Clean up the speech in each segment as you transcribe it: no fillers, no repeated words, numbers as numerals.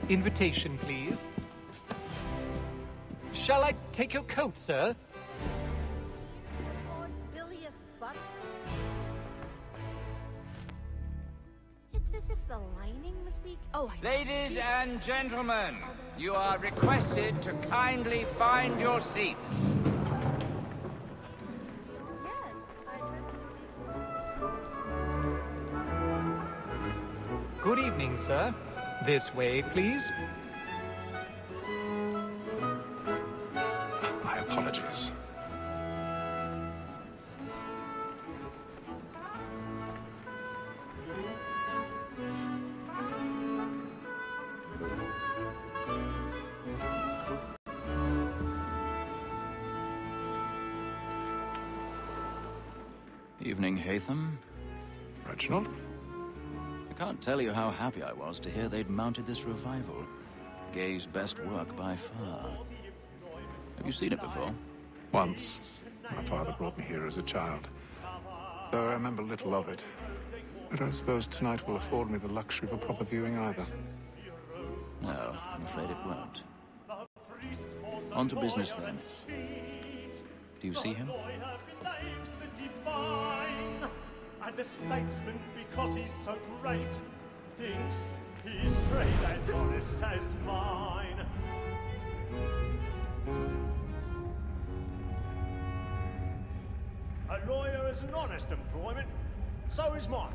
Invitation, please. Shall I take your coat, sir? Lord Bilious butt. It's as if the lining was weak. Oh, Ladies and gentlemen, you are requested to kindly find your seats. yes, Good evening, sir. This way, please. My apologies. Evening, Haytham. Reginald? I can't tell you how happy I was to hear they'd mounted this revival. Gay's best work by far. Have you seen it before? Once. My father brought me here as a child. Though I remember little of it. But I suppose tonight will afford me the luxury of a proper viewing either. No, I'm afraid it won't. On to business then. Do you see him? And the statesman, because he's so great, thinks his trade as honest as mine. A lawyer is an honest employment, so is mine.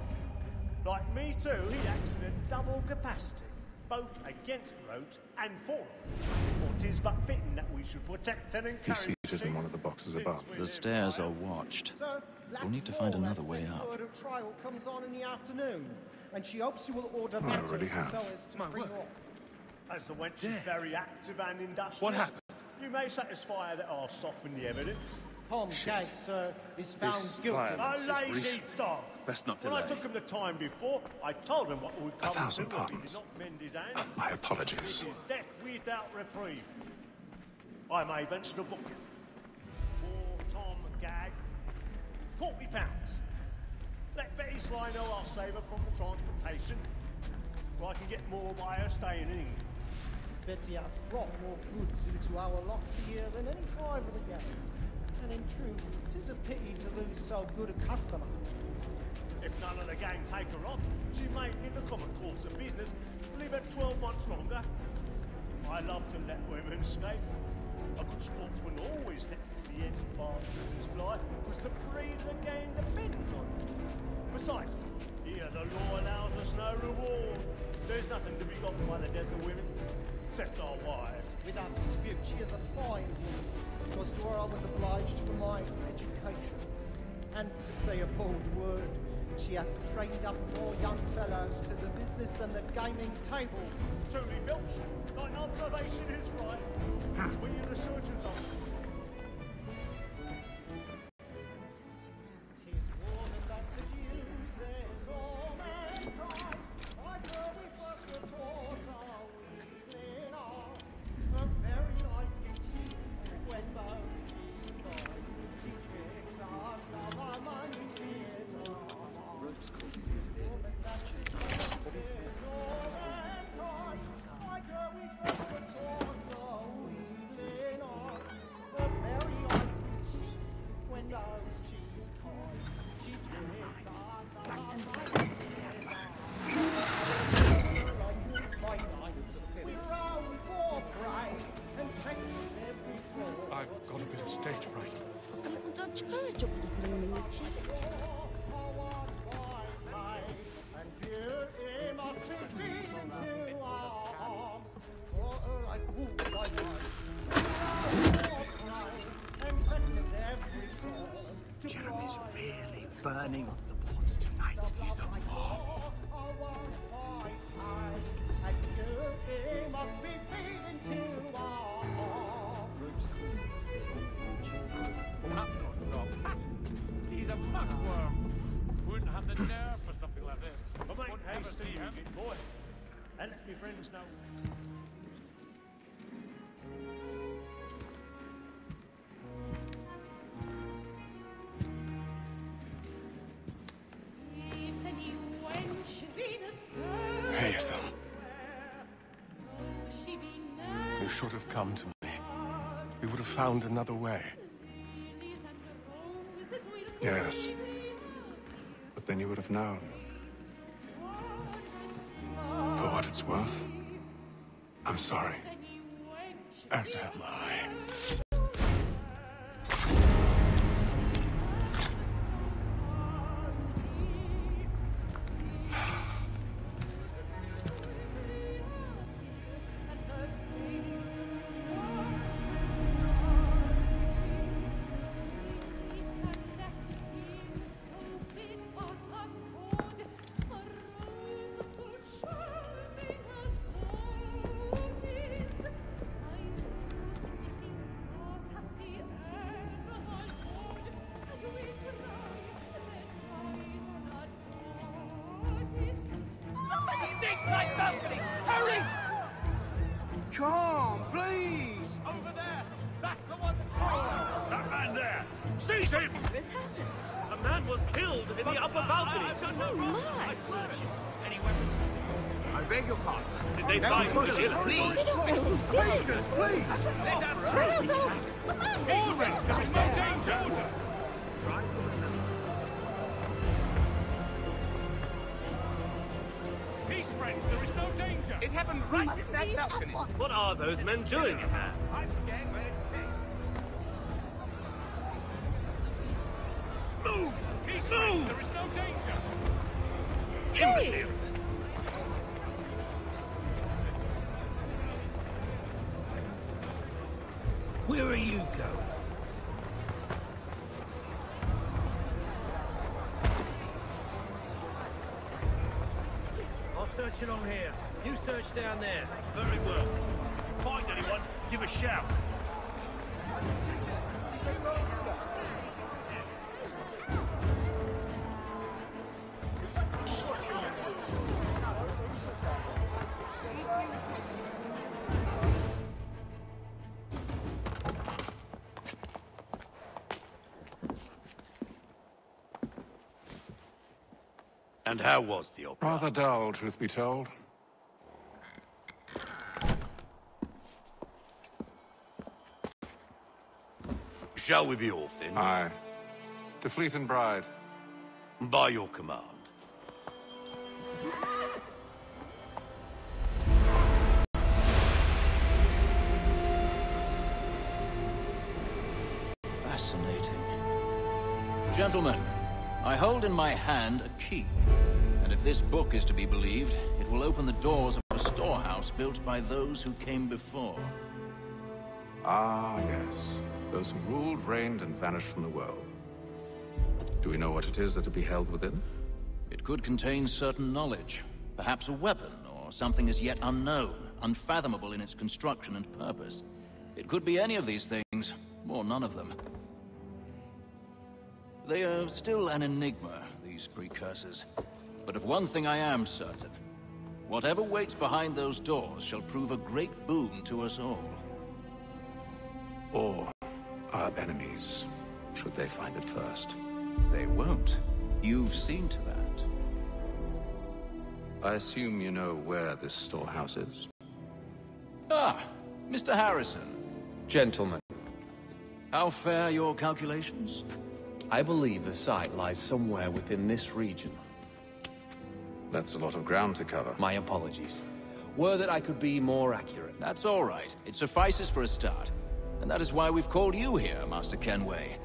Like me too, he acts in a double capacity, both against roads and for them. For 'tis but fitting that we should protect and encourage. He's seated in one of the boxes above. The stairs are watched. We'll need to find another way up. Trial comes on in the afternoon, and she hopes you will order I already matters have. so as to bring off. As the wench is very active and industrious, What happened? you may satisfy her that I'll soften the evidence. Tom Gag, sir, is found This guilty. violence A is lazy recent. dog. Best not When I delay. took him the time before, I told him what would come to 1,000 if he pardons. did not mend his hand. My This apologies. is death without reprieve. I may venture to book him. For Tom Gag, £40. Let Betty Sly know I'll save her from the transportation, or I can get more by her staying in England. Betty has brought more goods into our lot here than any five of the gang. And in truth, 'tis a pity to lose so good a customer. If none of the gang take her off, she may, in the common course of business, live at 12 months longer. I love to let women escape. A good sportsman always lets the end partners fly, because the breed of the game depends on it. Besides, here the law allows us no reward. There's nothing to be got by the death of women, except our wives. Without dispute, she is a fine woman. Because to her I was obliged for my education. And to say a bold word, she hath trained up more young fellows to the business than the gaming table. Truly, Filch, thine observation is right. Were you the surgeon's officer? Tis woman that seduces all mankind. I know we first were taught our weakling art. A very nice cheese when both cheese boys. She tricks us of our money tears. Woman that seduces all mankind. I know we first were taught our weakling art. A very nice cheese when those cheese toys. She tricks us of our money tears. We roam for prey and take every floor. I've got a bit of stage fright. And beauty must be beaten to our arms. For her I pull my life. And practice every form to Jeremy's fly. really burning up the boards tonight. He's a marvel. And beauty must be beaten to our arms. That not so. He's a buckworm. Wouldn't have the nerve for something like this. But mate, Wouldn't have ever a see see him. you, boy. And let me friends know. Haytham. should have come to me. We would have found another way. Yes. But then you would have known. For what it's worth, I'm sorry. As am I. Come, please! Over there! That's the one that's... That man there! Seize him! What has happened? A man was killed in the upper balcony. Oh, my! Any weapons? I beg your pardon. Did they Now find push William? it, They please! don't know who did it! Please! Let us Razzle! The man Always! There is no danger! Peace, friends! There is no danger! It happened We right must at that leave at balcony. once. What are those men doing in there? I forget where it came. Move! Peace, friends! There is no danger! Hey! Imbecile! Where are you going? I'll search along here. You search down there. Very well. Find anyone, give a shout. And how was the opera? Rather dull, truth be told. Shall we be off then? Aye. To Fleet and Bride. By your command. Fascinating. Gentlemen, I hold in my hand a key. And if this book is to be believed, it will open the doors of a storehouse built by those who came before. Ah, yes. Those who ruled, reigned, and vanished from the world. Do we know what it is that will be held within? It could contain certain knowledge. Perhaps a weapon, or something as yet unknown, unfathomable in its construction and purpose. It could be any of these things, or none of them. They are still an enigma, these precursors. But of one thing I am certain. Whatever waits behind those doors shall prove a great boon to us all. Or our enemies, should they find it first. They won't. You've seen to that. I assume you know where this storehouse is? Ah, Mr. Harrison. Gentlemen, How fare your calculations? I believe the site lies somewhere within this region. That's a lot of ground to cover. My apologies. Were that I could be more accurate. That's all right. It suffices for a start. And that is why we've called you here, Master Kenway.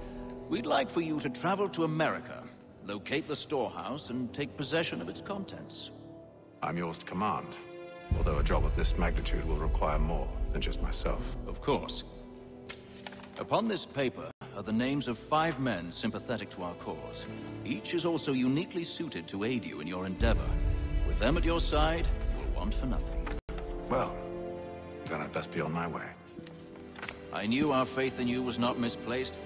We'd like for you to travel to America, locate the storehouse, and take possession of its contents. I'm yours to command. Although a job of this magnitude will require more than just myself. Of course. Upon this paper are the names of 5 men sympathetic to our cause. Each is also uniquely suited to aid you in your endeavor. With them at your side, you'll want for nothing. Well, then I'd best be on my way. I knew our faith in you was not misplaced.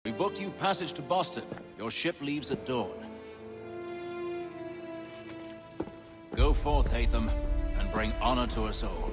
We booked you passage to Boston. Your ship leaves at dawn. Go forth, Hatham, and bring honor to us all.